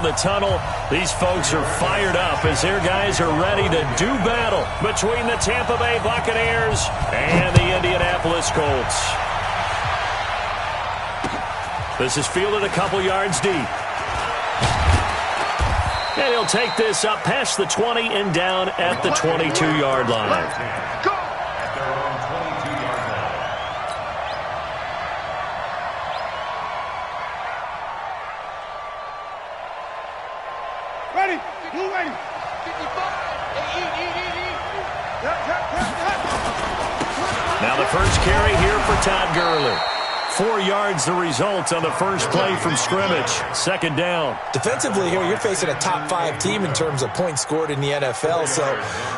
The tunnel, these folks are fired up as their guys are ready to do battle between the Tampa Bay Buccaneers and the Indianapolis Colts. This is fielded a couple yards deep. And he'll take this up past the 20 and down at the 22-yard line. Now the first carry here for Todd Gurley. 4 yards the result on the first play from scrimmage. Second down. Defensively here, you're facing a top 5 team in terms of points scored in the NFL. So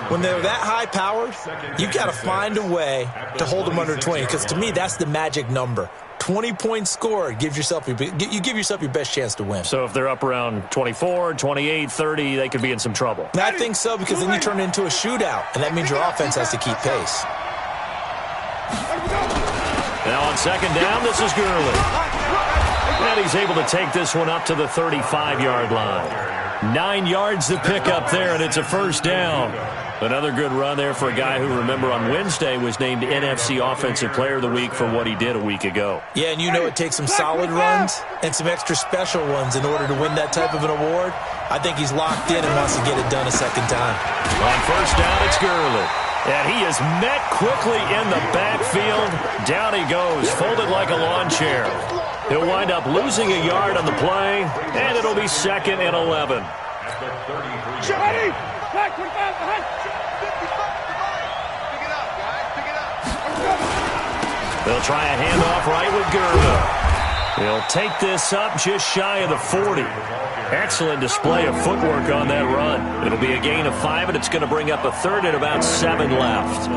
when they're that high-powered, you've got to find a way to hold them under 20. Because to me, that's the magic number. 20 points scored, you give yourself your best chance to win. So if they're up around 24, 28, 30, they could be in some trouble. I think so, because then you turn it into a shootout, and that means your offense has to keep pace. Now on second down, this is Gurley. And he's able to take this one up to the 35-yard line. 9 yards to pick up there, and it's a first down. Another good run there for a guy who, remember, on Wednesday was named NFC Offensive Player of the Week for what he did a week ago. Yeah, and you know it takes some solid runs and some extra special ones in order to win that type of an award. I think he's locked in and wants to get it done a second time. On first down, it's Gurley. And he is met quickly in the backfield. Down he goes, folded like a lawn chair. He'll wind up losing a yard on the play, and it'll be 2nd and 11. They'll try a handoff right with Gurley. He'll take this up just shy of the 40. Excellent display of footwork on that run. It'll be a gain of 5, and it's going to bring up a third and about 7 left.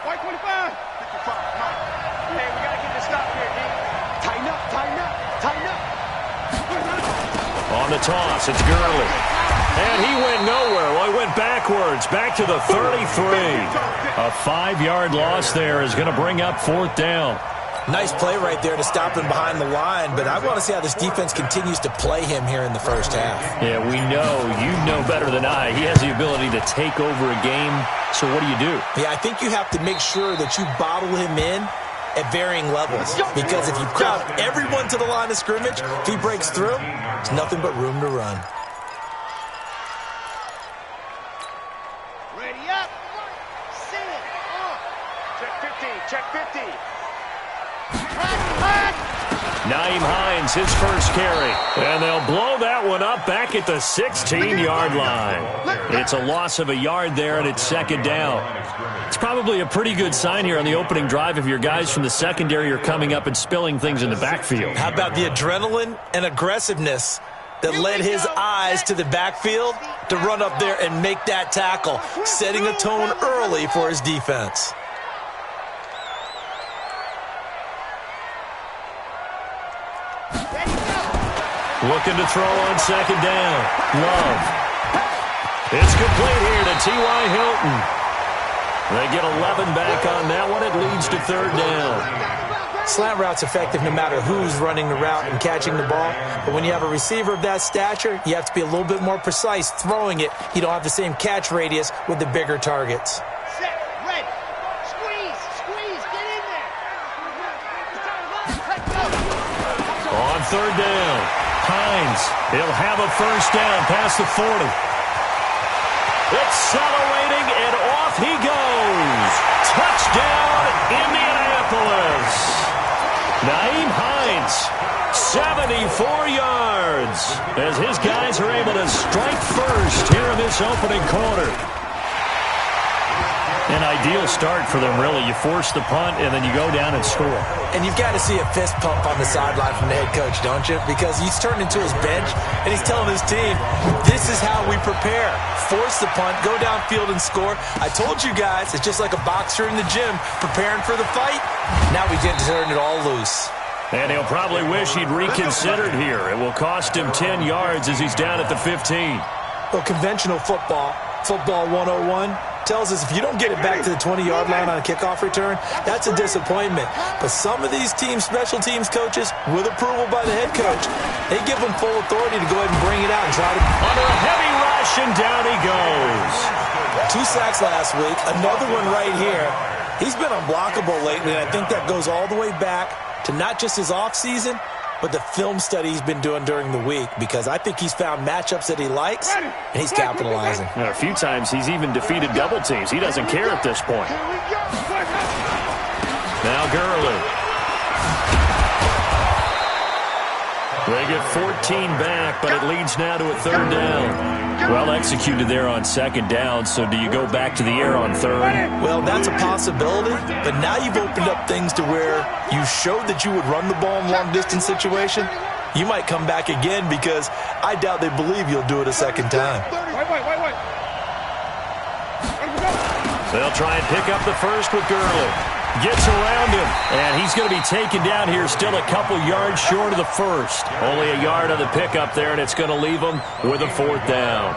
White 25. Hey, we got to get this stop here, D. Tighten up, tighten up, tighten up. On the toss, it's Gurley. And he went nowhere. Well, he went backwards, back to the 33. A 5-yard loss there is going to bring up 4th down. Nice play right there to stop him behind the line, but I want to see how this defense continues to play him here in the first half. Yeah, we know. You know better than I. He has the ability to take over a game, so what do you do? Yeah, I think you have to make sure that you bottle him in at varying levels, because if you crowd everyone to the line of scrimmage, if he breaks through, there's nothing but room to run. Ready up. Sit it. Check 50. Check 50. Naeem Hines, his first carry. And they'll blow that one up back at the 16-yard line. It's a loss of a yard there, and it's 2nd down. It's probably a pretty good sign here on the opening drive if your guys from the secondary are coming up and spilling things in the backfield. How about the adrenaline and aggressiveness that led his eyes to the backfield to run up there and make that tackle, setting a tone early for his defense. Looking to throw on second down. Love. It's complete here to T.Y. Hilton. They get 11 back on that one. It leads to 3rd down. Slant route's effective no matter who's running the route and catching the ball. But when you have a receiver of that stature, you have to be a little bit more precise throwing it. You don't have the same catch radius with the bigger targets. Set. Ready. Squeeze. Squeeze. Get in there. On 3rd down. Hines, he'll have a first down past the 40. Accelerating, and off he goes. Touchdown, Indianapolis. Naeem Hines, 74 yards, as his guys are able to strike first here in this opening quarter. An ideal start for them, really. You force the punt, and then you go down and score. And you've got to see a fist pump on the sideline from the head coach, don't you? Because he's turned into his bench, and he's telling his team, this is how we prepare. Force the punt, go downfield and score. I told you guys, it's just like a boxer in the gym preparing for the fight. Now we get to turn it all loose. And he'll probably wish he'd reconsidered here. It will cost him 10 yards as he's down at the 15. Well, conventional football 101, tells us if you don't get it back to the 20-yard line on a kickoff return, that's a disappointment. But some of these special teams coaches, with approval by the head coach, they give them full authority to go ahead and bring it out and try to... Under a heavy rush, and down he goes. 2 sacks last week, another one right here. He's been unblockable lately, and I think that goes all the way back to not just his offseason, but the film study he's been doing during the week, because I think he's found matchups that he likes, and he's capitalizing. A few times he's even defeated double teams. He doesn't care at this point. Now Gurley. They get 14 back, but it leads now to a 3rd down. Well executed there on 2nd down, so do you go back to the air on 3rd? Well, that's a possibility, but now you've opened up things to where you showed that you would run the ball in long-distance situation. You might come back again, because I doubt they believe you'll do it a 2nd time. They'll try and pick up the 1st with Gurley. Gets around him, and he's going to be taken down here, still a couple yards short of the 1st. Only a yard on the pickup there, and it's going to leave him with a 4th down.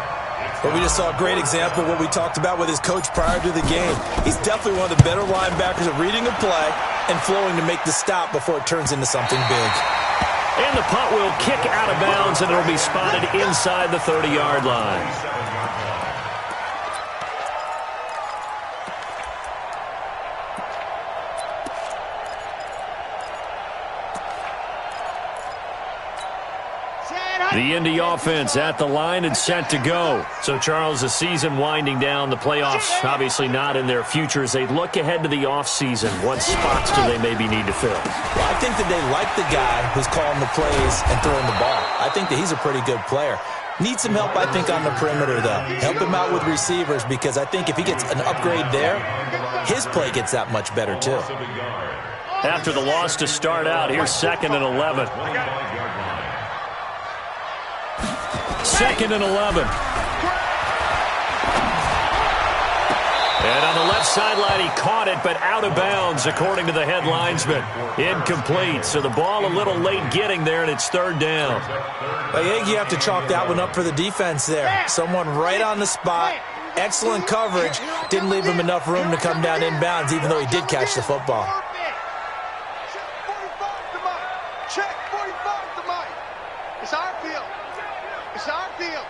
But we just saw a great example of what we talked about with his coach prior to the game. He's definitely one of the better linebackers at reading a play and flowing to make the stop before it turns into something big. And the punt will kick out of bounds, and it'll be spotted inside the 30-yard line. The Indy offense at the line and set to go. So, Charles, the season winding down, the playoffs obviously not in their future. As they look ahead to the offseason, what spots do they maybe need to fill? Well, I think that they like the guy who's calling the plays and throwing the ball. I think that he's a pretty good player. Needs some help, I think, on the perimeter, though. Help him out with receivers, because I think if he gets an upgrade there, his play gets that much better, too. After the loss to start out, here's 2nd and 11. 2nd and 11. And on the left sideline, he caught it, but out of bounds, according to the head linesman. Incomplete, so the ball a little late getting there, and it's 3rd down. I think you have to chalk that one up for the defense there. Someone right on the spot. Excellent coverage. Didn't leave him enough room to come down inbounds, even though he did catch the football. Check 45 to Mike. It's our field. It's our field.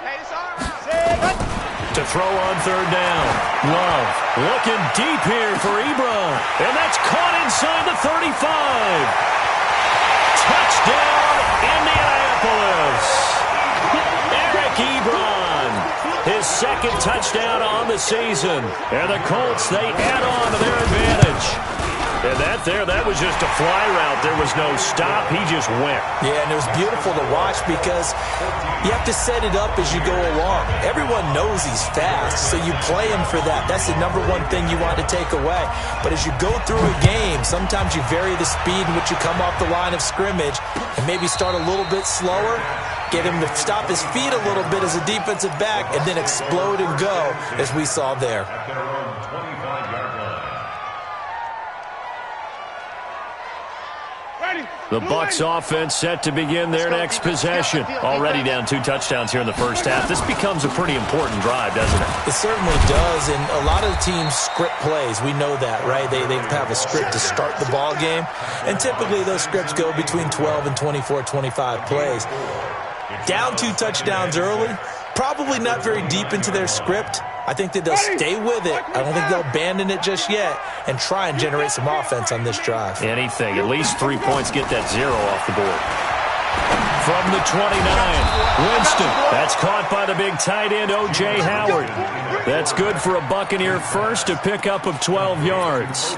Hey, it's our house. To throw on 3rd down. Love looking deep here for Ebron. And that's caught inside the 35. Touchdown, Indianapolis. Eric Ebron. His 2nd touchdown on the season. And the Colts, they add on to their advantage. And that was just a fly route. There was no stop. He just went. Yeah, and it was beautiful to watch, because you have to set it up as you go along. Everyone knows he's fast, so you play him for that. That's the #1 thing you want to take away. But as you go through a game, sometimes you vary the speed in which you come off the line of scrimmage and maybe start a little bit slower, get him to stop his feet a little bit as a defensive back, and then explode and go, as we saw there. The Bucs offense set to begin their next possession. Already down 2 touchdowns here in the first half. This becomes a pretty important drive, doesn't it? It certainly does, and a lot of the teams script plays. We know that, right? They have a script to start the ball game, and typically those scripts go between 12 and 24, 25 plays. Down 2 touchdowns early, probably not very deep into their script. I think that they'll stay with it. I don't think they'll abandon it just yet and try and generate some offense on this drive. Anything. At least 3 points, get that 0 off the board. From the 29, Winston. That's caught by the big tight end, O.J. Howard. That's good for a Buccaneer first, a pickup of 12 yards.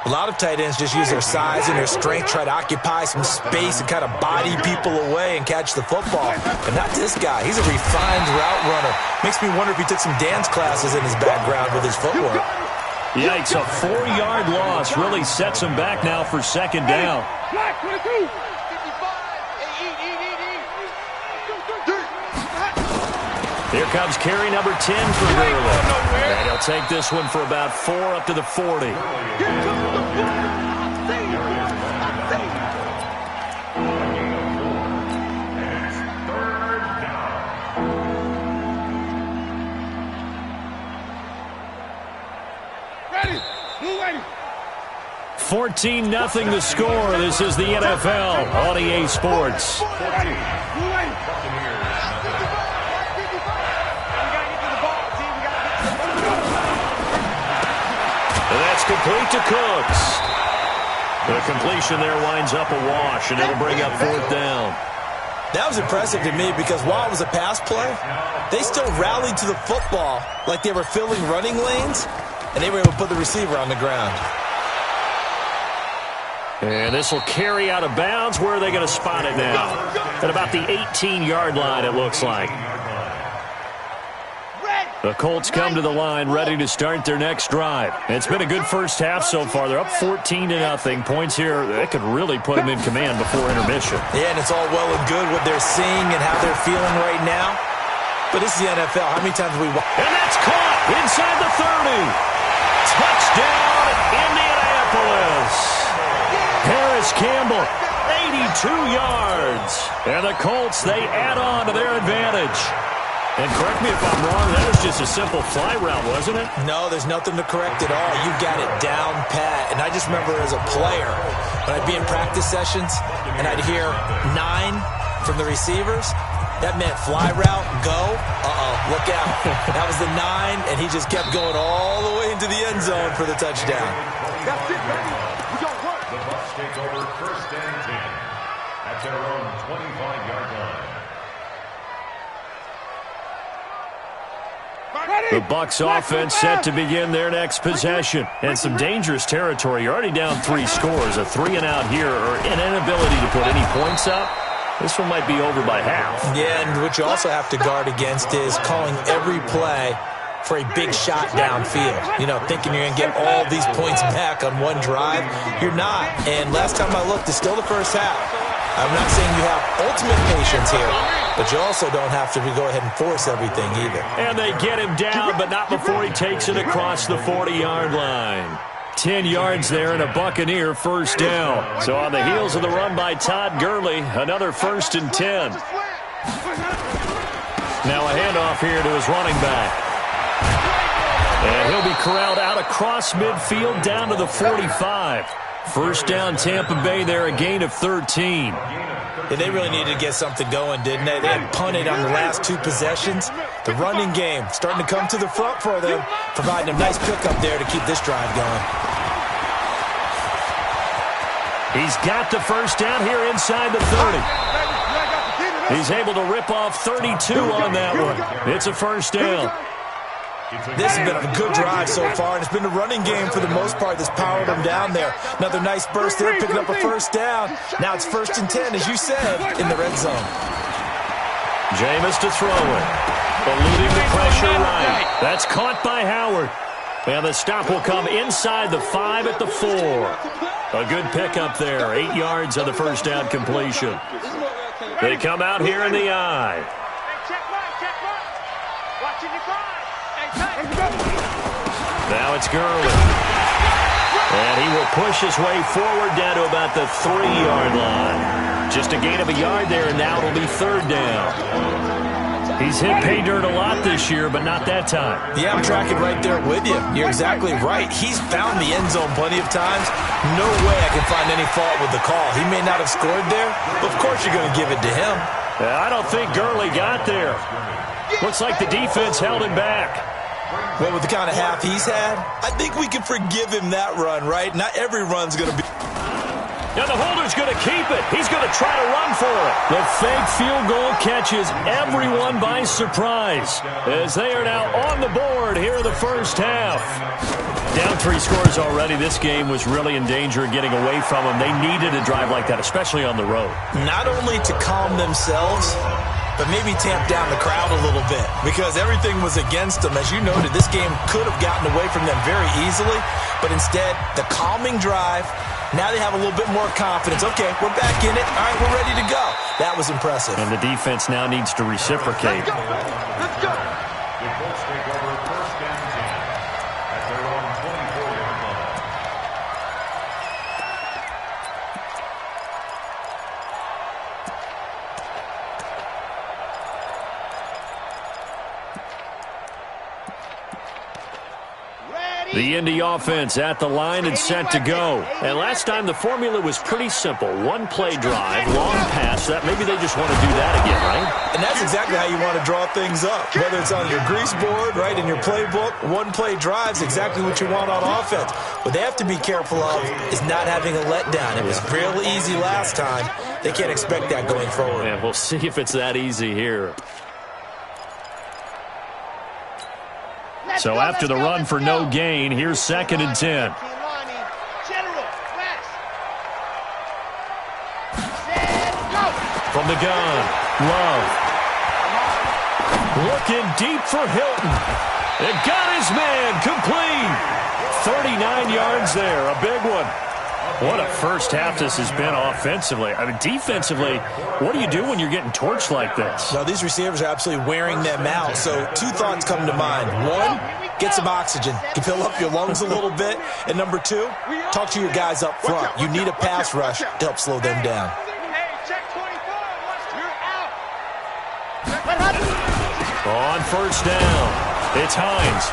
A lot of tight ends just use their size and their strength, try to occupy some space and kind of body people away and catch the football. But not this guy. He's a refined route runner. Makes me wonder if he took some dance classes in his background with his footwork. Yikes, a 4-yard loss really sets him back now for 2nd down. Here comes carry number 10 for Gurley. And he'll take this one for about 4 up to the 40. 14-0 the score. This is the NFL on EA Sports. And that's complete to Cooks. The completion there winds up a wash, and it'll bring up 4th down. That was impressive to me because while it was a pass play, they still rallied to the football like they were filling running lanes, and they were able to put the receiver on the ground. And this will carry out of bounds. Where are they going to spot it now? At about the 18-yard line, it looks like. The Colts come to the line ready to start their next drive. It's been a good first half so far. They're up 14-0. Points here, that could really put them in command before intermission. Yeah, and it's all well and good what they're seeing and how they're feeling right now. But this is the NFL. How many times have we watched? And that's caught inside the 30. Touchdown, Indianapolis. Harris Campbell, 82 yards. And the Colts, they add on to their advantage. And correct me if I'm wrong, that was just a simple fly route, wasn't it? No, there's nothing to correct at all. You got it down pat. And I just remember as a player, when I'd be in practice sessions and I'd hear 9 from the receivers, that meant fly route, go. Look out. That was the 9, and he just kept going all the way into the end zone for the touchdown. That's it, baby. We got work. The Bucs take over 1st and 10 at their own 25-yard line. The Bucs offense set to begin their next possession. And some dangerous territory. You're already down 3 scores. A 3-and-out here or an inability to put any points up. This one might be over by half. Yeah, and what you also have to guard against is calling every play for a big shot downfield. You know, thinking you're going to get all these points back on one drive. You're not. And last time I looked, it's still the first half. I'm not saying you have ultimate patience here, but you also don't have to go ahead and force everything either. And they get him down, but not before he takes it across the 40-yard line. 10 yards there and a Buccaneer 1st down. So on the heels of the run by Todd Gurley, another 1st and 10. Now a handoff here to his running back. And he'll be corralled out across midfield down to the 45. 1st down Tampa Bay there, a gain of 13. Yeah, they really needed to get something going, didn't they? They had punted on the last 2 possessions. The running game starting to come to the front for them, providing a nice pickup there to keep this drive going. He's got the 1st down here inside the 30. He's able to rip off 32 on that one. It's a 1st down. This has been a good drive so far, and it's been the running game for the most part that's powered them down there. Another nice burst there, picking up a 1st down. Now it's 1st and 10, as you said, in the red zone. Jameis to throw it. Eluding the pressure right. That's caught by Howard. And the stop will come inside the 5 at the 4. A good pickup there. 8 yards on the 1st down completion. They come out here in the eye. Now it's Gurley. And he will push his way forward down to about the 3-yard line. Just a gain of a yard there, and now it'll be 3rd down. He's hit pay dirt a lot this year, but not that time. Yeah, I'm tracking right there with you. You're exactly right. He's found the end zone plenty of times. No way I can find any fault with the call. He may not have scored there, but of course you're going to give it to him. I don't think Gurley got there. Looks like the defense held him back. Well, with the kind of half he's had, I think we can forgive him that run, right? Not every run's going to be... Now the holder's going to keep it. He's going to try to run for it. The fake field goal catches everyone by surprise as they are now on the board here in the 1st half. Down 3 scores already. This game was really in danger of getting away from them. They needed a drive like that, especially on the road. Not only to calm themselves, but maybe tamp down the crowd a little bit because everything was against them. As you noted, this game could have gotten away from them very easily, but instead, the calming drive, now they have a little bit more confidence. Okay, we're back in it. All right, we're ready to go. That was impressive. And the defense now needs to reciprocate. Let's go. Let's go. The Colts take over 1st and 10 at their own 24-yard line. The Indy offense at the line and set to go. And last time the formula was pretty simple. One play drive, long pass. That maybe they just want to do that again, right? And that's exactly how you want to draw things up. Whether it's on your grease board, right, in your playbook, one play drive's exactly what you want on offense. What they have to be careful of is not having a letdown. It was real easy last time. They can't expect that going forward. And we'll see if it's that easy here. So after the run for no gain, here's 2nd and 10. From the gun, Love. Looking deep for Hilton. It got his man complete. 39 yards there, a big one. What a first half this has been offensively. I mean, defensively, what do you do when you're getting torched like this? No, these receivers are absolutely wearing them out. So 2 thoughts come to mind. 1, get some oxygen to fill up your lungs a little bit. And number 2, talk to your guys up front. You need a pass rush to help slow them down. On first down, it's Hines.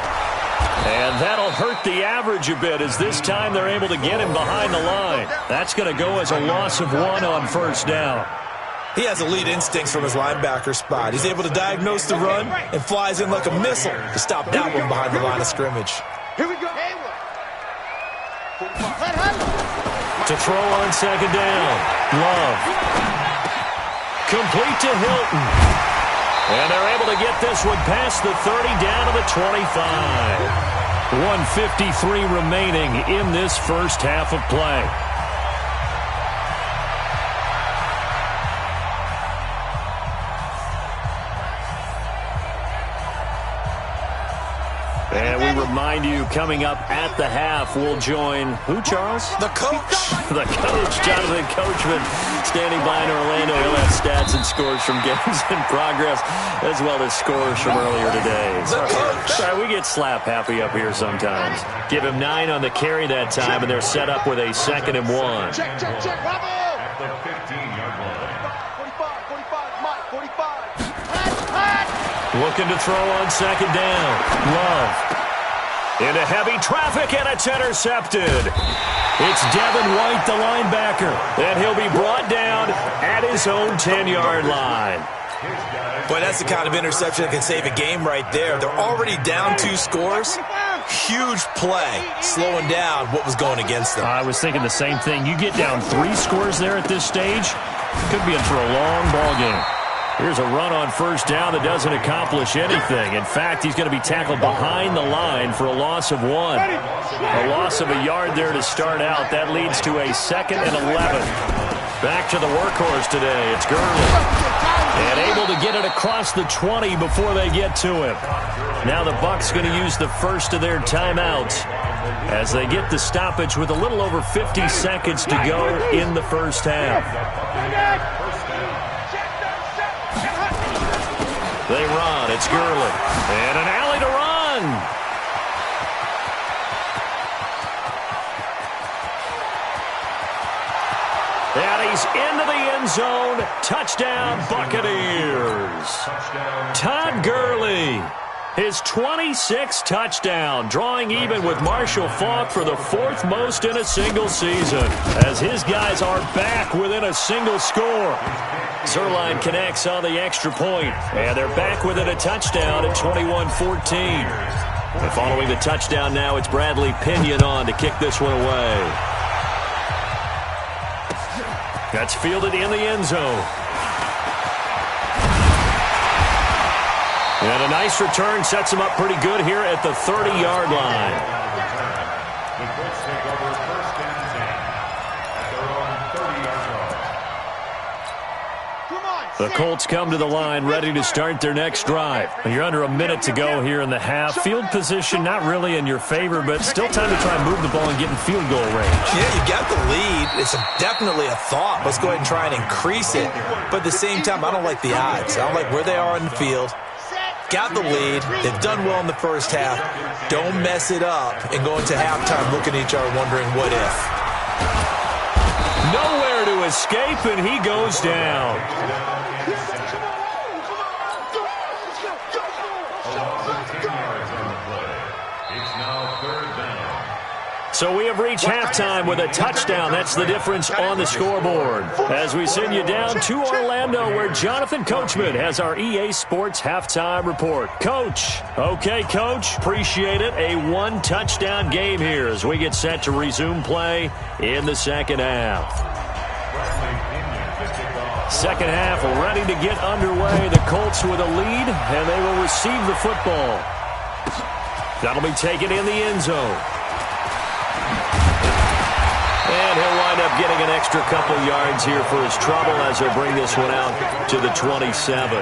And that'll hurt the average a bit as this time they're able to get him behind the line. That's going to go as a loss of 1 on first down. He has elite instincts from his linebacker spot. He's able to diagnose the run and flies in like a missile to stop that one behind the line of scrimmage. Here we go. To throw on 2nd down, Love. Complete to Hilton. And they're able to get this one past the 30 down to the 25. 1:53 remaining in this first half of play. And we remind you, coming up at the half, we'll join who, Charles? The coach. The coach, Jonathan Coachman, standing by in Orlando. He'll have stats and scores from games in progress, as well as scores from earlier today. Sorry, we get slap happy up here sometimes. Give him 9 on the carry that time, and they're set up with a 2nd and 1. Check, Bravo! At the 15-yard line. 45, Mike, 45. Looking to throw on 2nd down. Love. Into heavy traffic, and it's intercepted. It's Devin White, the linebacker, and he'll be brought down at his own 10-yard line. Boy, that's the kind of interception that can save a game right there. They're already down 2 scores. Huge play, slowing down what was going against them. I was thinking the same thing. You get down 3 scores there at this stage, could be in for a long ball game. Here's a run on first down that doesn't accomplish anything. In fact, he's going to be tackled behind the line for a loss of 1. A loss of a yard there to start out. That leads to a 2nd and 11. Back to the workhorse today. It's Gurley. And able to get it across the 20 before they get to him. Now the Bucs going to use the first of their timeouts as they get the stoppage with a little over 50 seconds to go in the first half. They run. It's Gurley. And an alley to run. And he's into the end zone. Touchdown, Buccaneers. Todd Gurley, his 26th touchdown, drawing even with Marshall Faulk for the 4th most in a single season, as his guys are back within a single score. Zerline connects on the extra point, and they're back within a touchdown at 21-14. And following the touchdown now, it's Bradley Pinion on to kick this one away. That's fielded in the end zone. And a nice return sets him up pretty good here at the 30-yard line. The Colts take over 1st and 10 at their own 30-yard line. The Colts come to the line ready to start their next drive. You're under a minute to go here in the half. Field position not really in your favor, but still time to try and move the ball and get in field goal range. Yeah, you got the lead. It's definitely a thought. Let's go ahead and try and increase it. But at the same time, I don't like the odds. I don't like where they are in the field. Got the lead. They've done well in the first half. Don't mess it up and go into halftime looking at each other wondering what if. Nowhere to escape, and he goes down. Along with 10 yards on the play. It's now 3rd down. So we have reached halftime with a touchdown. That's the difference on the scoreboard. As we send you down to Orlando, where Jonathan Coachman has our EA Sports halftime report. Coach. Okay, Coach. Appreciate it. A one-touchdown game here as we get set to resume play in the second half. Second half ready to get underway. The Colts with a lead, and they will receive the football. That'll be taken in the end zone. And he'll wind up getting an extra couple yards here for his trouble as he'll bring this one out to the 27.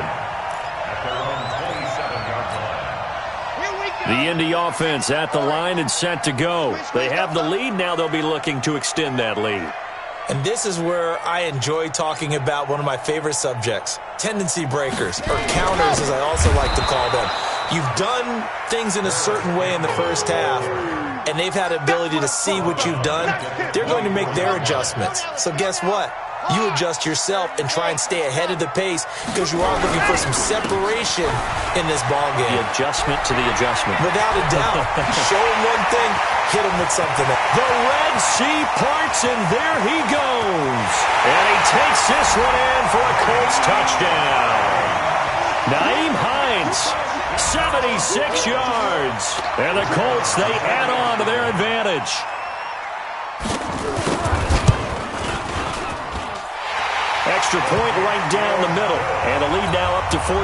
The Indy offense at the line and set to go. They have the lead. Now they'll be looking to extend that lead. And this is where I enjoy talking about one of my favorite subjects, tendency breakers, or counters as I also like to call them. You've done things in a certain way in the first half, and they've had the ability to see what you've done. They're going to make their adjustments. So guess what? You adjust yourself and try and stay ahead of the pace because you are looking for some separation in this ballgame. The adjustment to the adjustment. Without a doubt. Show them one thing, hit them with something else. The Red Sea parts, and there he goes. And he takes this one in for a Colts touchdown. Nyheim Hines, 76 yards. And the Colts, they add on to their advantage. Extra point right down the middle. And a lead now up to 14.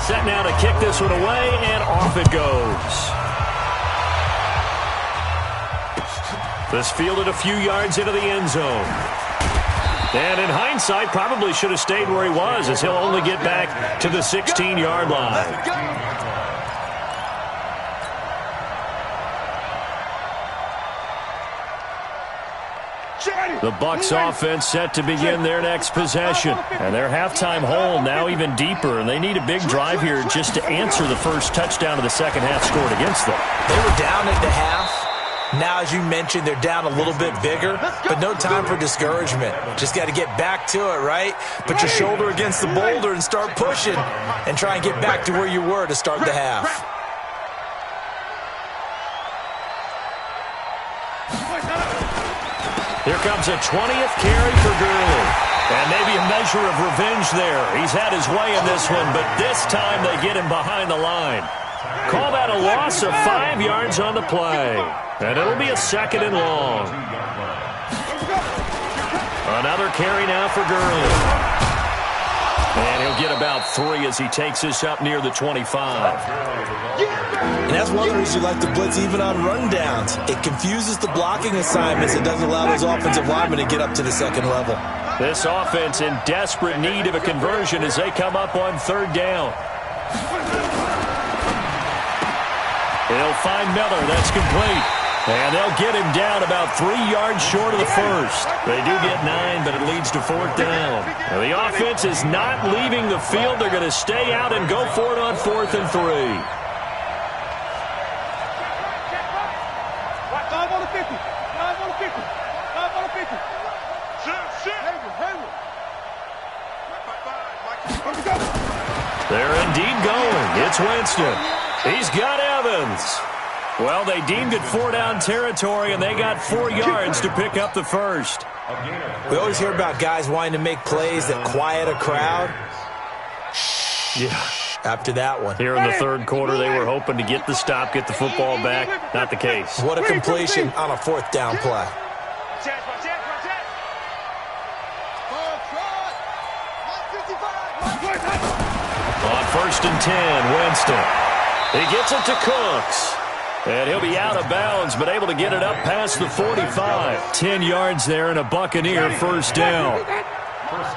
Set now to kick this one away, and off it goes. This fielded a few yards into the end zone. And in hindsight, probably should have stayed where he was, as he'll only get back to the 16-yard line. The Bucs offense set to begin their next possession. And their halftime hole now even deeper, and they need a big drive here just to answer the first touchdown of the second half scored against them. They were down at the half. Now, as you mentioned, they're down a little bit bigger, but no time for discouragement. Just got to get back to it, right? Put your shoulder against the boulder and start pushing and try and get back to where you were to start the half. Here comes a 20th carry for Gurley. And maybe a measure of revenge there. He's had his way in this one, but this time they get him behind the line. Call that a loss of 5 yards on the play. And it'll be a second and long. Another carry now for Gurley. And he'll get about 3 as he takes this up near the 25. And that's one of the reasons you like to blitz even on rundowns. It confuses the blocking assignments. It doesn't allow those offensive linemen to get up to the second level. This offense in desperate need of a conversion as they come up on third down. He'll find Miller. That's complete. And they'll get him down about 3 yards short of the first. They do get 9, but it leads to fourth down. Now, the offense is not leaving the field. They're going to stay out and go for it on 4th and 3. 5 on the 50. 5 on the 50. 5 on the 50. They're indeed going. It's Winston. He's got Evans. Well, they deemed it 4-down territory, and they got 4 yards to pick up the first. We always hear about guys wanting to make plays that quiet a crowd. Yeah. After that one. Here in the third quarter, they were hoping to get the stop, get the football back. Not the case. What a completion on a 4th down play. On 1st and 10, Winston. He gets it to Cooks. And he'll be out of bounds, but able to get it up past the 45. 10 yards there and a Buccaneer first down.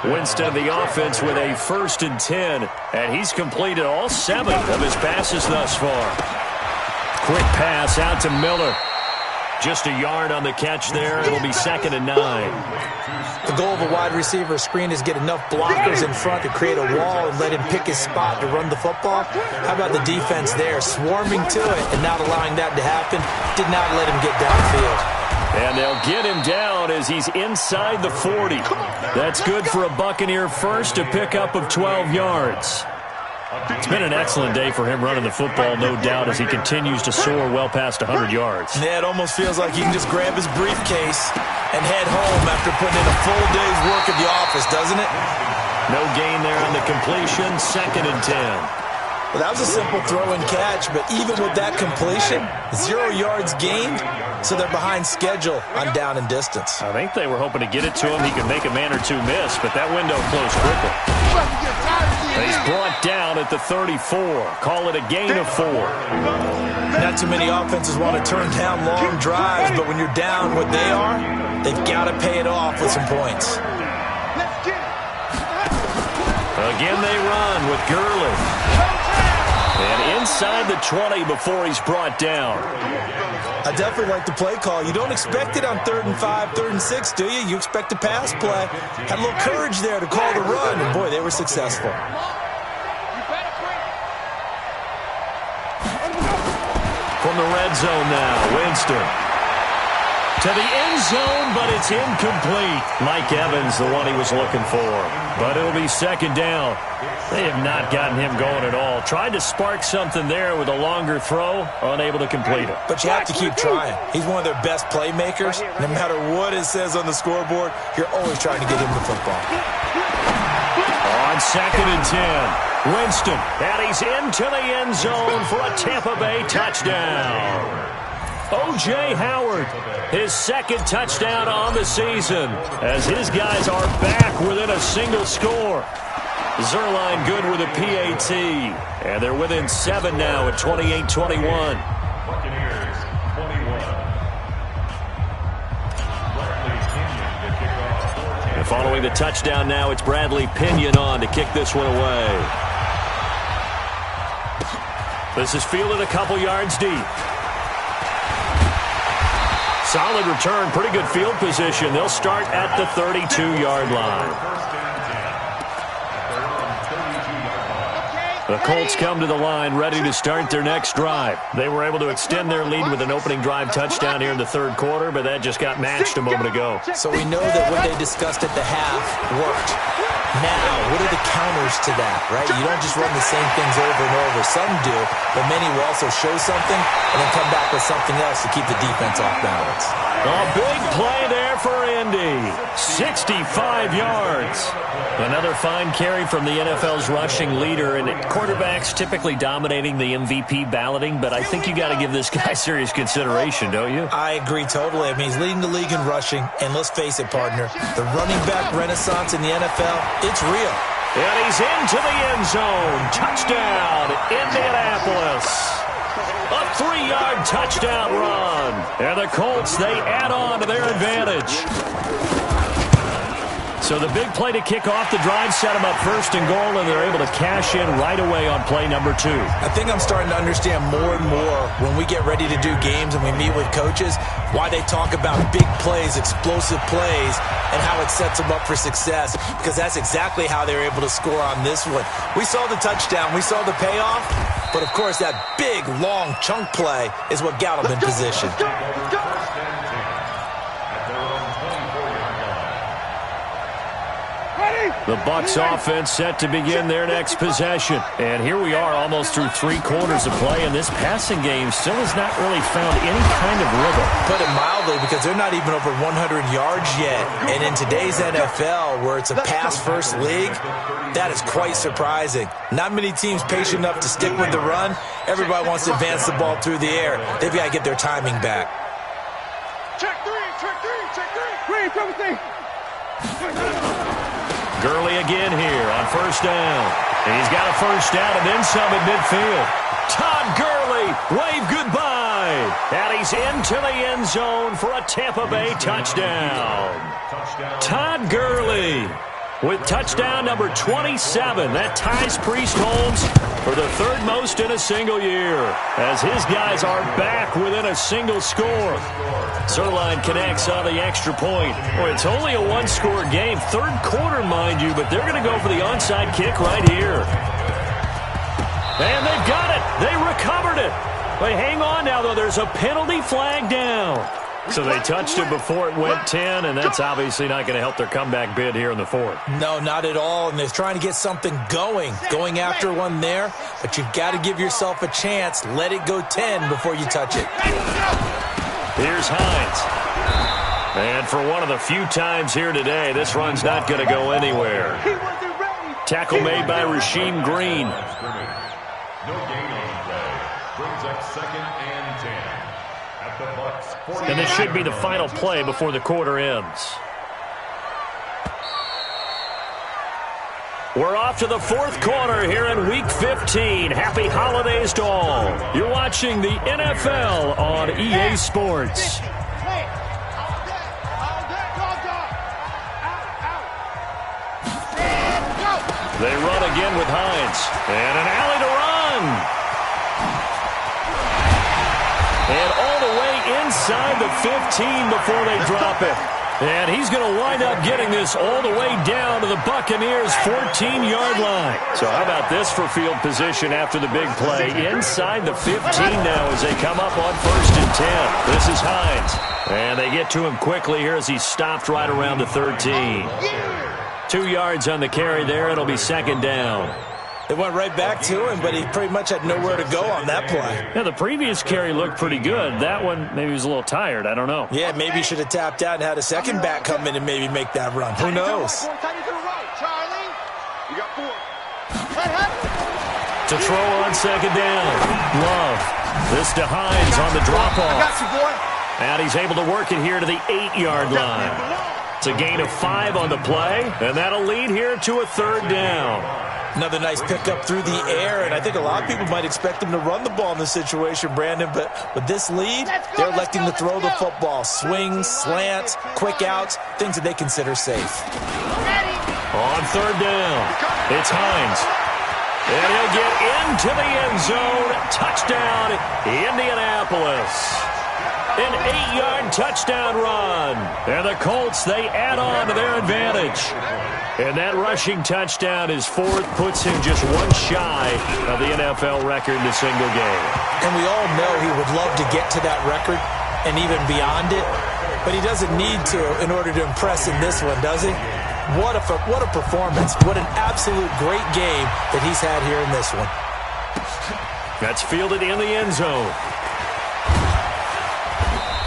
Winston, the offense, with a 1st and 10. And he's completed all 7 of his passes thus far. Quick pass out to Miller. Just a yard on the catch there. It'll be 2nd and 9. The goal of a wide receiver screen is get enough blockers in front to create a wall and let him pick his spot to run the football. How about the defense there, swarming to it and not allowing that to happen? Did not let him get downfield. And they'll get him down as he's inside the 40. That's good for a Buccaneer first, a pickup of 12 yards. It's been an excellent day for him running the football, no doubt, as he continues to soar well past 100 yards. Yeah, it almost feels like he can just grab his briefcase and head home after putting in a full day's work at the office, doesn't it? No gain there on the completion, 2nd and 10. Well, that was a simple throw and catch, but even with that completion, 0 yards gained, so they're behind schedule on down and distance. I think they were hoping to get it to him. He could make a man or two miss, but that window closed quickly. He's brought down at the 34. Call it a gain of 4. Not too many offenses want to turn down long drives, but when you're down what they are, they've got to pay it off with some points. Again they run with Gurley. And inside the 20 before he's brought down. I definitely like the play call. You don't expect it on 3rd and 5, 3rd and 6, do you? You expect a pass play. Had a little courage there to call the run, and boy, they were successful. From the red zone now, Winston. To the end zone, but it's incomplete. Mike Evans, the one he was looking for. But it'll be 2nd down. They have not gotten him going at all. Tried to spark something there with a longer throw, unable to complete it. But you have to keep trying. He's one of their best playmakers. No matter what it says on the scoreboard, you're always trying to get him the football. On 2nd and 10, Winston. And he's into the end zone for a Tampa Bay touchdown. O.J. Howard, his 2nd touchdown on the season, as his guys are back within a single score. Zerline good with a PAT, and they're within 7 now at 28-21. Buccaneers 21. And following the touchdown now, it's Bradley Pinion on to kick this one away. This is fielded a couple yards deep. Solid return, pretty good field position. They'll start at the 32-yard line. The Colts come to the line ready to start their next drive. They were able to extend their lead with an opening drive touchdown here in the 3rd quarter, but that just got matched a moment ago. So we know that what they discussed at the half worked. Now, what are the counters to that, right? You don't just run the same things over and over. Some do, but many will also show something and then come back with something else to keep the defense off balance. A big play there for Indy. 65 yards. Another fine carry from the NFL's rushing leader, and quarterbacks typically dominating the MVP balloting, but I think you got to give this guy serious consideration, don't you? I agree totally. I mean, he's leading the league in rushing, and let's face it, partner, the running back renaissance in the NFL, it's real. And he's into the end zone. Touchdown, Indianapolis. A 3-yard touchdown run. And the Colts, they add on to their advantage. So the big play to kick off the drive set them up 1st and goal, and they're able to cash in right away on play number 2. I think I'm starting to understand more and more when we get ready to do games and we meet with coaches why they talk about big plays, explosive plays, and how it sets them up for success, because that's exactly how they were able to score on this one. We saw the touchdown. We saw the payoff. But, of course, that big, long chunk play is what got them in position. The Bucs offense set to begin their next possession. And here we are almost through 3 quarters of play, and this passing game still has not really found any kind of rhythm. Put it mildly, because they're not even over 100 yards yet. And in today's NFL, where it's a pass-first league, that is quite surprising. Not many teams patient enough to stick with the run. Everybody wants to advance the ball through the air. They've got to get their timing back. Check 3, check 3, check 3. 3, 17. Gurley again here on 1st down. And he's got a 1st down and then some at midfield. Todd Gurley, wave goodbye. And he's into the end zone for a Tampa Bay touchdown. Todd Gurley with touchdown number 27. That ties Priest Holmes for the 3rd most in a single year, as his guys are back within a single score. Zerline connects on the extra point. Boy, it's only a 1-score game. 3rd quarter, mind you, but they're going to go for the onside kick right here. And they've got it. They recovered it. But hang on now, though. There's a penalty flag down. So they touched it before it went 10, and that's obviously not going to help their comeback bid here in the fourth. No, not at all, and they're trying to get something going after one there, but you've got to give yourself a chance. Let it go 10 before you touch it. Here's Hines. And for one of the few times here today, this run's not going to go anywhere. Tackle made by Rasheem Green. No gain on the play. Brings up 2nd and 10. At the Bucks. And this should be the final play before the quarter ends. We're off to the fourth quarter here in Week 15. Happy holidays to all. You're watching the NFL on EA Sports. They run again with Hines. And an alley to run. And all the way inside the 15 before they drop it. And he's going to wind up getting this all the way down to the Buccaneers' 14-yard line. So how about this for field position after the big play? Inside the 15 now as they come up on 1st and 10. This is Hines. And they get to him quickly here as he's stopped right around the 13. 2 yards on the carry there. It'll be 2nd down. It went right back to him, but he pretty much had nowhere to go on that play. Yeah, the previous carry looked pretty good. That one, maybe he was a little tired. I don't know. Yeah, maybe he should have tapped out and had a second back come in and maybe make that run. Who knows? To throw on 2nd down. Love. This to Hines on the drop-off. And he's able to work it here to the 8-yard line. It's a gain of 5 on the play, and that'll lead here to a 3rd down. Another nice pickup through the air, and I think a lot of people might expect him to run the ball in this situation, Brandon, but with this lead, they're electing to throw the football. Swings, slants, quick outs, things that they consider safe. On 3rd down, it's Hines. And he'll get into the end zone. Touchdown, Indianapolis. An 8-yard touchdown run. And the Colts, they add on to their advantage. And that rushing touchdown is 4th, puts him just one shy of the NFL record in a single game. And we all know he would love to get to that record and even beyond it, but he doesn't need to in order to impress in this one, does he? What a performance. What an absolute great game that he's had here in this one. That's fielded in the end zone.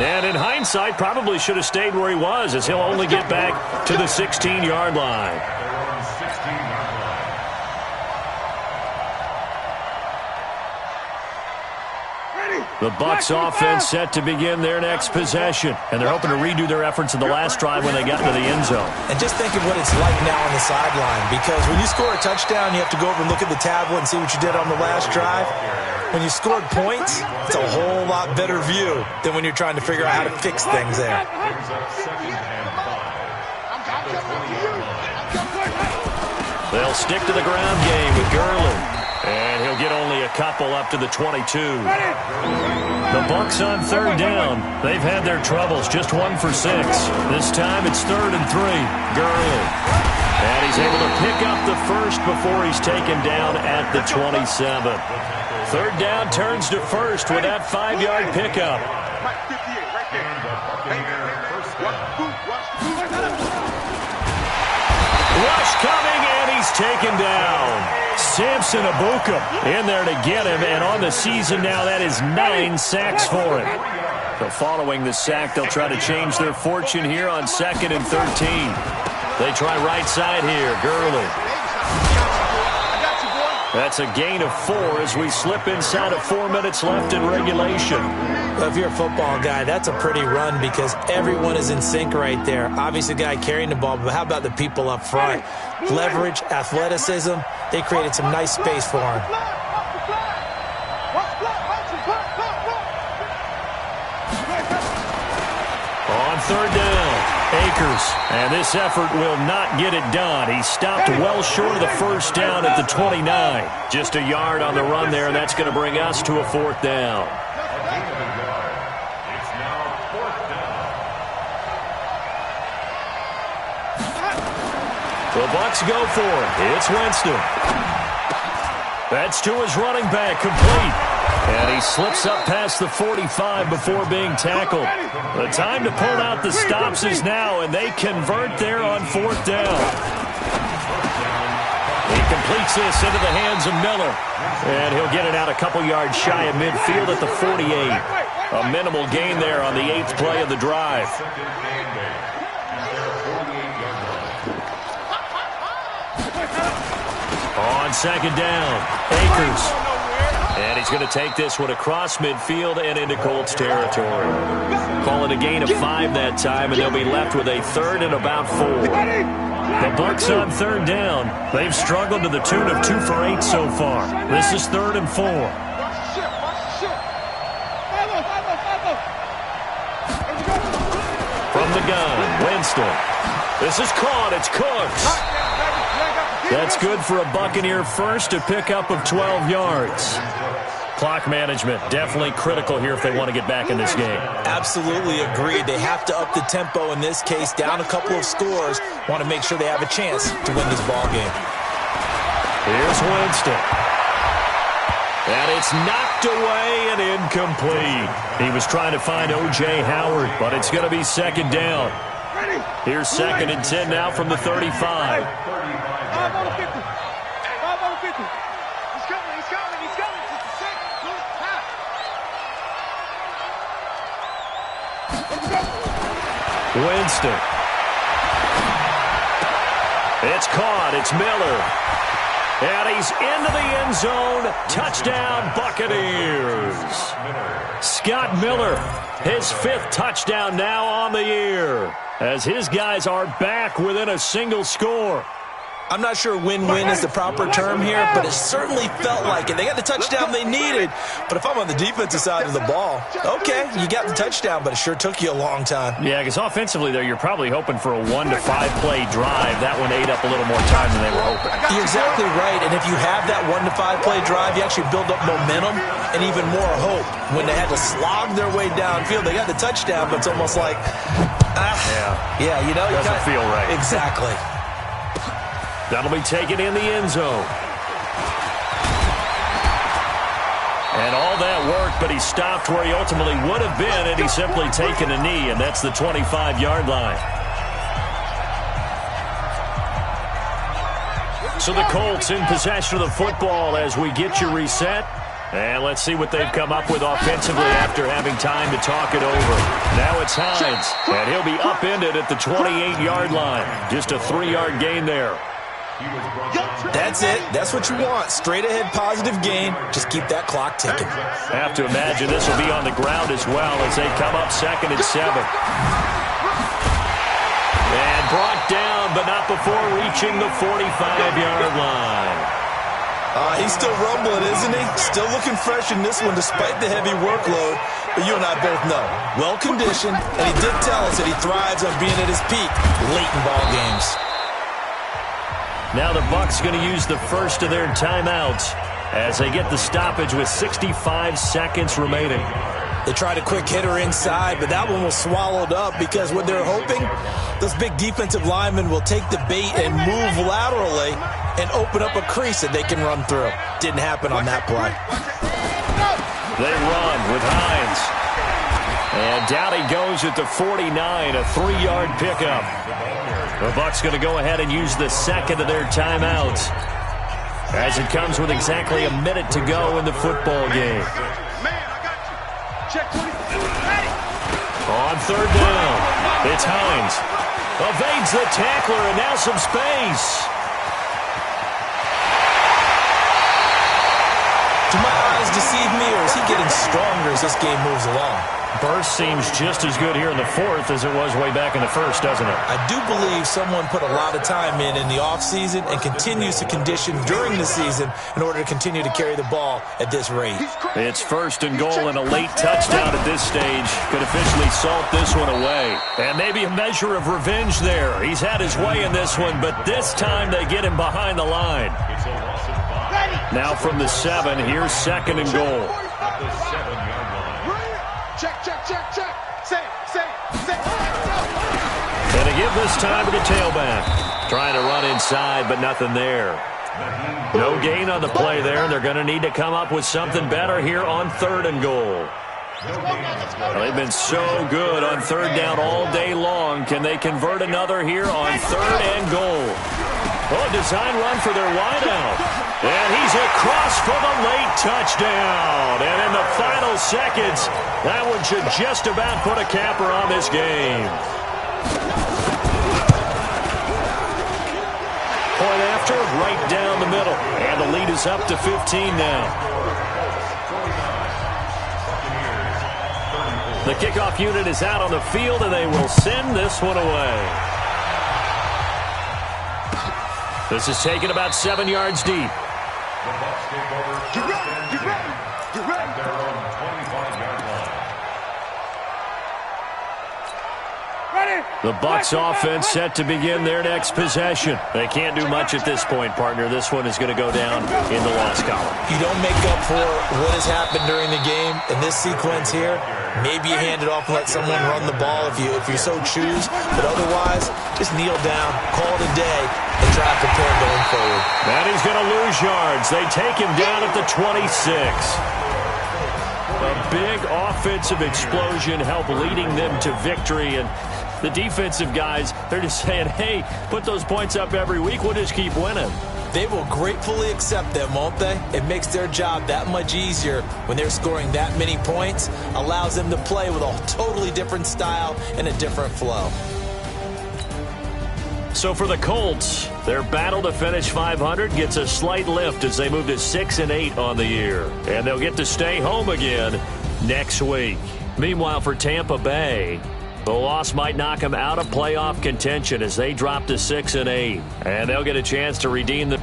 And in hindsight, probably should have stayed where he was, as he'll only get back to the 16-yard line. The Bucs offense set to begin their next possession, and they're hoping to redo their efforts in the last drive when they got into the end zone. And just think of what it's like now on the sideline, because when you score a touchdown, you have to go over and look at the tablet and see what you did on the last drive. When you scored points, it's a whole lot better view than when you're trying to figure out how to fix things there. They'll stick to the ground game with Gurley. And he'll get only a couple up to the 22. The Bucs on 3rd down. They've had their troubles, just 1 for 6. This time it's 3rd and 3. Gurley. And he's able to pick up the first before he's taken down at the 27. 3rd down turns to 1st with that 5-yard pickup. Rush coming, and he's taken down. Samson Abuka in there to get him, and on the season now, that is 9 sacks for him. So following the sack, they'll try to change their fortune here on 2nd and 13. They try right side here, Gurley. That's a gain of 4 as we slip inside of 4 minutes left in regulation. Well, if you're a football guy, that's a pretty run because everyone is in sync right there. Obviously, the guy carrying the ball, but how about the people up front? Leverage, athleticism, they created some nice space for him. On 3rd down, Akers. And this effort will not get it done. He stopped well short of the 1st down at the 29. Just a yard on the run there, and that's going to bring us to a 4th down. The Bucs go for it. It's Winston. That's to his running back, complete. And he slips up past the 45 before being tackled. The time to pull out the stops is now, and they convert there on 4th down. He completes this into the hands of Miller. And he'll get it out a couple yards shy of midfield at the 48. A minimal gain there on the 8th play of the drive. On 2nd down, Akers. And he's going to take this one across midfield and into Colts territory. Call it a gain of 5 that time, and they'll be left with a 3rd and about 4. The Bucs on 3rd down. They've struggled to the tune of 2 for 8 so far. This is 3rd and 4. From the gun, Winston. This is caught. It's Cooks. That's good for a Buccaneer first, a pickup of 12 yards. Clock management definitely critical here if they want to get back in this game. Absolutely agreed. They have to up the tempo in this case, down a couple of scores. Want to make sure they have a chance to win this ball game. Here's Winston. And it's knocked away and incomplete. He was trying to find O.J. Howard, but it's going to be 2nd down. Here's 2nd and 10 now from the 35. Winston. It's caught. It's Miller. And he's into the end zone. Touchdown, Buccaneers. Scott Miller, his 5th touchdown now on the year, as his guys are back within a single score. I'm not sure win-win is the proper term here, but it certainly felt like it. They got the touchdown they needed, but if I'm on the defensive side of the ball, okay, you got the touchdown, but it sure took you a long time. Yeah, because offensively there, you're probably hoping for a 1 to 5 play drive. That one ate up a little more time than they were hoping. You're exactly right, and if you have that 1 to 5 play drive, you actually build up momentum and even more hope. When they had to slog their way downfield, they got the touchdown, but it's almost like, yeah, you know, doesn't feel right. Exactly. That'll be taken in the end zone. And all that work, but he stopped where he ultimately would have been, and he's simply taken a knee, and that's the 25-yard line. So the Colts in possession of the football as we get you reset. And let's see what they've come up with offensively after having time to talk it over. Now it's Hines, and he'll be upended at the 28-yard line. Just a 3-yard gain there. That's it. That's what you want. Straight ahead positive gain. Just keep that clock ticking. Have to imagine this will be on the ground as well as they come up 2nd and 7. And brought down, but not before reaching the 45-yard line. He's still rumbling, isn't he? Still looking fresh in this one despite the heavy workload. But you and I both know, well-conditioned, and he did tell us that he thrives on being at his peak late in ball games. Now the Bucs going to use the first of their timeouts as they get the stoppage with 65 seconds remaining. They tried a quick hitter inside, but that one was swallowed up because what they're hoping, those big defensive linemen will take the bait and move laterally and open up a crease that they can run through. Didn't happen on that play. They run with Hines. And down he goes at the 49, a 3-yard pickup. The Bucs going to go ahead and use the second of their timeouts as it comes with exactly a minute to go in the football game. On 3rd down, it's Hines. Evades the tackler and now some space. Do my eyes deceive me, or is he getting stronger as this game moves along? Burst seems just as good here in the 4th as it was way back in the 1st, doesn't it? I do believe someone put a lot of time in the offseason and continues to condition during the season in order to continue to carry the ball at this rate. It's 1st and goal, and a late touchdown at this stage could officially salt this one away. And maybe a measure of revenge there. He's had his way in this one, but this time they get him behind the line. Now from the 7, here's 2nd and goal. Check. Say. And to give this time to the tailback. Trying to run inside, but nothing there. No gain on the play there, and they're going to need to come up with something better here on 3rd and goal. Well, they've been so good on 3rd down all day long. Can they convert another here on 3rd and goal? Oh, design run for their wideout. And he's across for the late touchdown. And in the final seconds, that one should just about put a capper on this game. Point after, right down the middle. And the lead is up to 15 now. The kickoff unit is out on the field, and they will send this one away. This is taken about 7 yards deep. The Bucs take over. Get ready. At their own 25-yard line. The Bucs offense set to begin their next possession. They can't do much at this point, partner. This one is going to go down in the loss column. You don't make up for what has happened during the game. In this sequence here, maybe you hand it off and let someone run the ball if you so choose. But otherwise, just kneel down, call it a day, and try to prepare going forward. And he's going to lose yards. They take him down at the 26. A big offensive explosion helped leading them to victory. And the defensive guys, they're just saying, hey, put those points up every week. We'll just keep winning. They will gratefully accept them, won't they? It makes their job that much easier when they're scoring that many points. Allows them to play with a totally different style and a different flow. So for the Colts, their battle to finish 500 gets a slight lift as they move to 6-8 on the year. And they'll get to stay home again next week. Meanwhile, for Tampa Bay, the loss might knock them out of playoff contention as they drop to 6-8. And they'll get a chance to redeem the...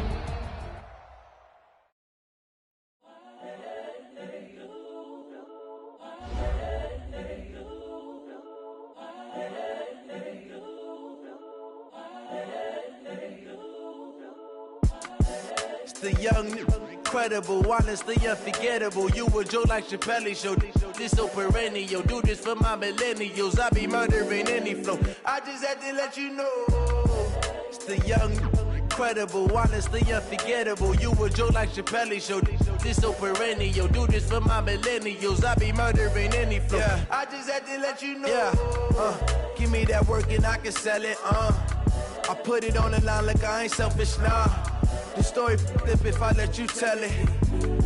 The young, incredible, honestly unforgettable. You a Joe like Chappelle show. This so perennial. Do this for my millennials. I be murdering any flow. I just had to let you know. It's the young, incredible, honestly unforgettable. You a Joe like Chappelle show. This so perennial. Do this for my millennials. I be murdering any flow. Yeah. I just had to let you know. Yeah. Give me that work and I can sell it. I put it on the line like I ain't selfish, nah. The story flip if I let you tell it.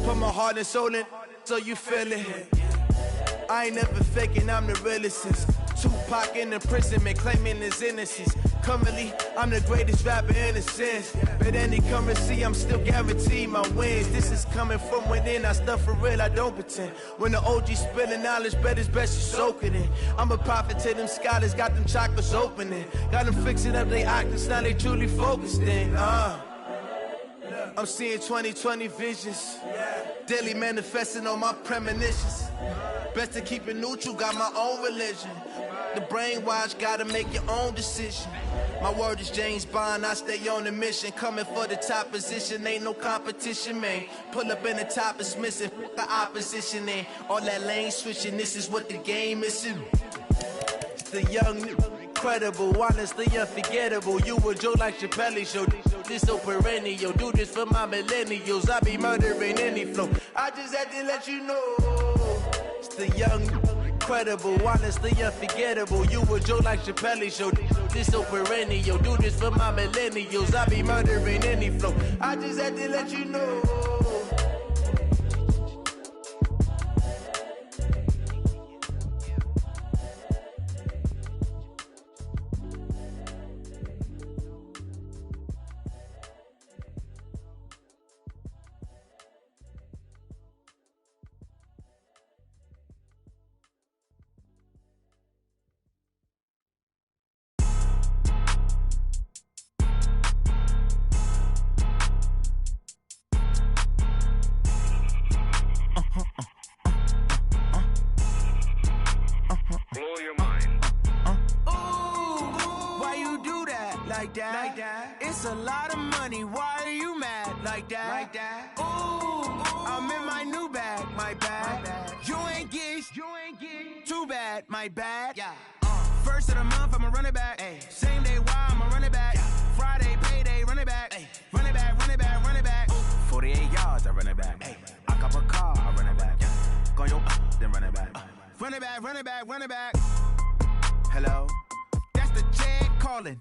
Put my heart and soul in so you feel it. I ain't never faking, I'm the realest since Tupac in imprisonment, claiming his innocence. Currently, I'm the greatest rapper in a sense. But any currency, I'm still guaranteed my wins. This is coming from within, I stuff for real, I don't pretend. When the OG spilling knowledge, bet it's best you soak it in. I'm a prophet to them scholars, got them chakras opening. Got them fixing up they octaves, now they truly focused in. I'm seeing 2020 visions. Daily manifesting on my premonitions. Best to keep it neutral, got my own religion. The brainwash, gotta make your own decision. My word is James Bond, I stay on the mission. Coming for the top position, ain't no competition, man. Pull up in the top, it's missing, the opposition in. All that lane switching, this is what the game is. It's the young, incredible, honestly unforgettable. You a Joe like Chappelle show. This so perennial. Do this for my millennials. I be murdering any flow. I just had to let you know. It's the young, incredible, honestly unforgettable. You a Joe like Chappelle show. This so perennial. Do this for my millennials. I be murdering any flow. I just had to let you know. Like that. It's a lot of money. Why are you mad like that? Ooh, I'm in my new bag. My bad. You ain't get. Too bad. My bad. Yeah. First of the month, I'ma run it back. Ay. Same day, why I'ma run it back. Yeah. Friday, payday, run it back. Ay. Run it back. run it back. Run it back, run it back, run it back. Hello? That's the Jag calling.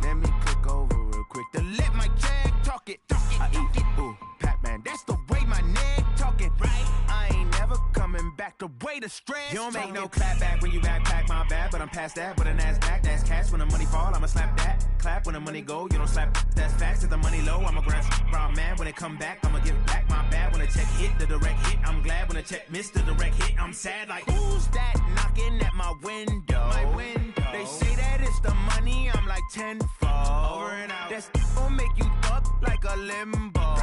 Let me click over real quick to let my Jag talk it. I eat it, ooh, Pac-Man. That's the way my neck talking. Right? I ain't never coming back the way the stress. You don't make no clap back when you backpack, my bad. But I'm past that with a NASDAQ. That's cash when the money fall. I'ma slap that. Clap when the money go. You don't slap. That's facts. If the money low, I'ma grab brown man. When it come back, I'ma give back my bad. When the check hit, the direct hit. I'm glad when the check missed the direct hit. I'm sad like, who's that knocking at my window? My window. They say that it's the money. I'm like tenfold. Over and out. That's gon' make you up like a limbo.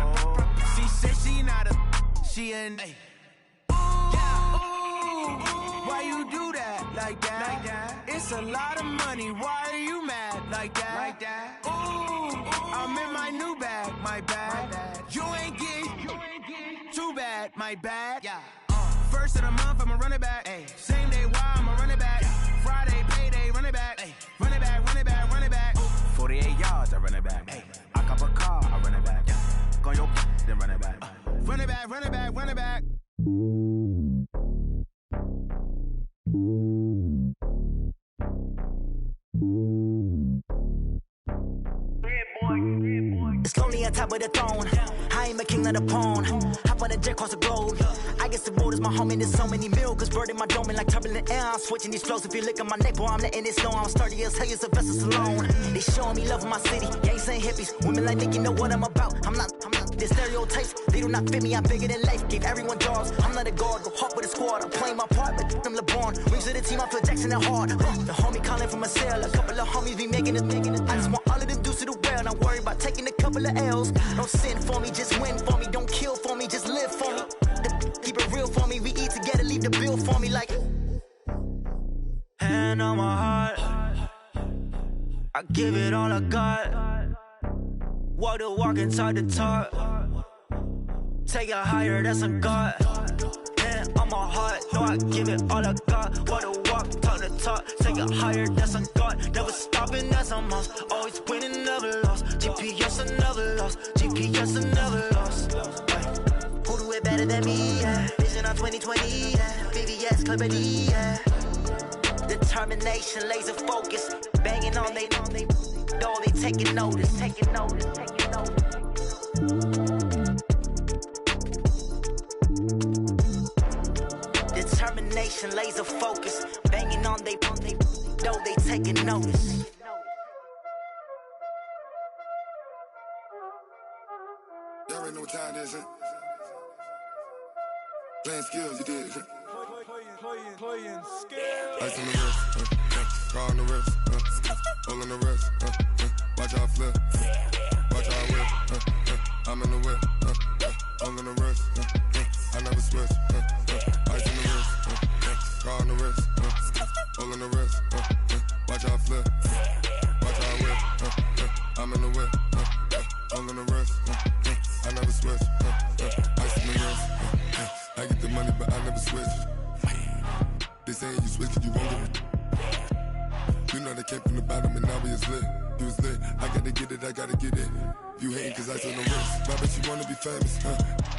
She said she not a. She an. Hey. Why you do that like that? Like that? It's a lot of money. Why are you mad like that? Like that? Ooh, I'm in my new bag. My bad. You ain't get too bad. My bad. Yeah. First of the month, I'ma run it back. Ay. Same day, why I'ma run it back. Friday, payday, run it back. Ay. Run it back, run it back, run it back. 48 yards, I run it back. Ay. I cop a car, I run it back. Go your then run it back. Run it back, run it back, run it back. It's lonely on top of the throne. I ain't a king of the pawn. Hop on a jet across the globe. I guess the road is my home and there's so many milk. Cause bird in my dome and like turbulent air. I'm switching these flows. If you look at my neck, boy, I'm letting it slow. I'm sturdy as hell, it's a vessel alone. They showing me love in my city. Gangs and hippies. Women like Nick, you know what I'm about. I'm not. The stereotypes, they do not fit me. I'm bigger than life. Gave everyone jobs. I'm not a guard. Go hard with a squad. I'm playing my part, but I'm LeBron. Rings of the team, I feel Jackson and hard. The homie calling from a cell. A couple of homies be making it. I just want all of them dudes to do well. Not worry about taking a couple of L's. Don't sin for me, just win for me. Don't kill for me, just live for me. Keep it real for me. We eat together, leave the bill for me like. Hand on my heart, I give it all I got. Walk the walk and talk the talk. Take it higher, that's a God. Hand on my heart, no, I give it all I got. Walk the walk, talk the talk. Take it higher, that's a God. Never stopping, that's a must. Always winning, never lost. GPS, I never lost. GPS, I never lost. Who do it better than me? Yeah. Vision on 2020, yeah. VVS, Clarity, yeah. Determination, laser focus. Banging on they door, they taking notice, taking notice, taking notice. Determination, laser focus. Banging on they door, they taking notice. Y'all already know what time it is, huh? Playing skills, you did, huh? Playing skills. Ice on the wrist, car on the wrist, hole on the wrist, watch how I flip, watch how I whip, I'm in the whip, hole on the wrist, I never switch, ice on the wrist, car on the wrist, hole on the wrist, watch how I flip, watch how I whip, I'm in the whip, hole on the wrist, I never switch, ice on the wrist, I get the money but I never switch. They saying you switch cause you won't get it. You know they came from the bottom and now we is lit. You was lit, I gotta get it, I gotta get it. You hating cause ice on the wrist. I bet you wanna be famous, huh?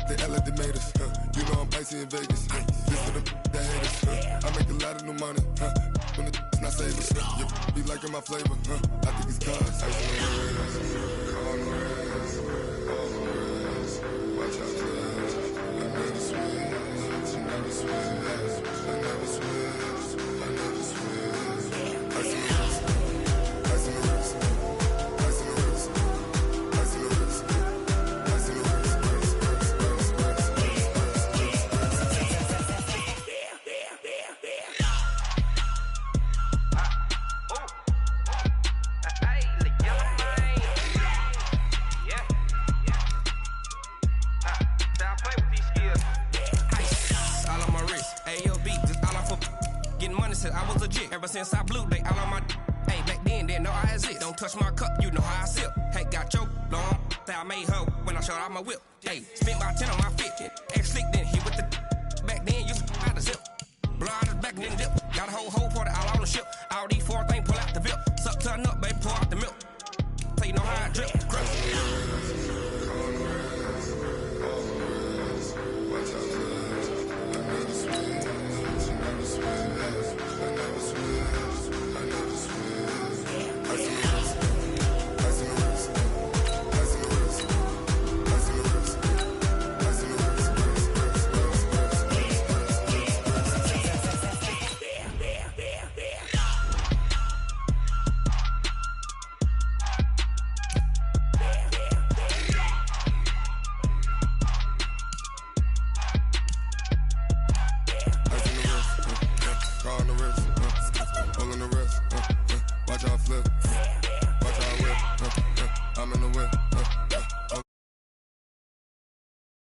They act like they made us, huh? You know I'm icy in Vegas, this for the that hate us, huh? I make a lot of new money, huh? When the not save us, you be liking my flavor, huh? I think it's cause ice on the wrist, on the wrist, on the wrist. Watch out, cause I never switch, I never switch. Ever since I blew, they all on my hey, back then, didn't know I exist. Don't touch my cup, you know how I sip. Hey, got your long, that I made her when I showed out my whip. Hey, spent my 10 on my fit. Ex-slick, then hit with the back then, used to out the zip. Blow out the back and then dip. Got a whole party all on the ship. All these four things, pull out the VIP. Suck, turn up, baby, pour out the milk. So you know how I drip. Watch out, watch how I flip.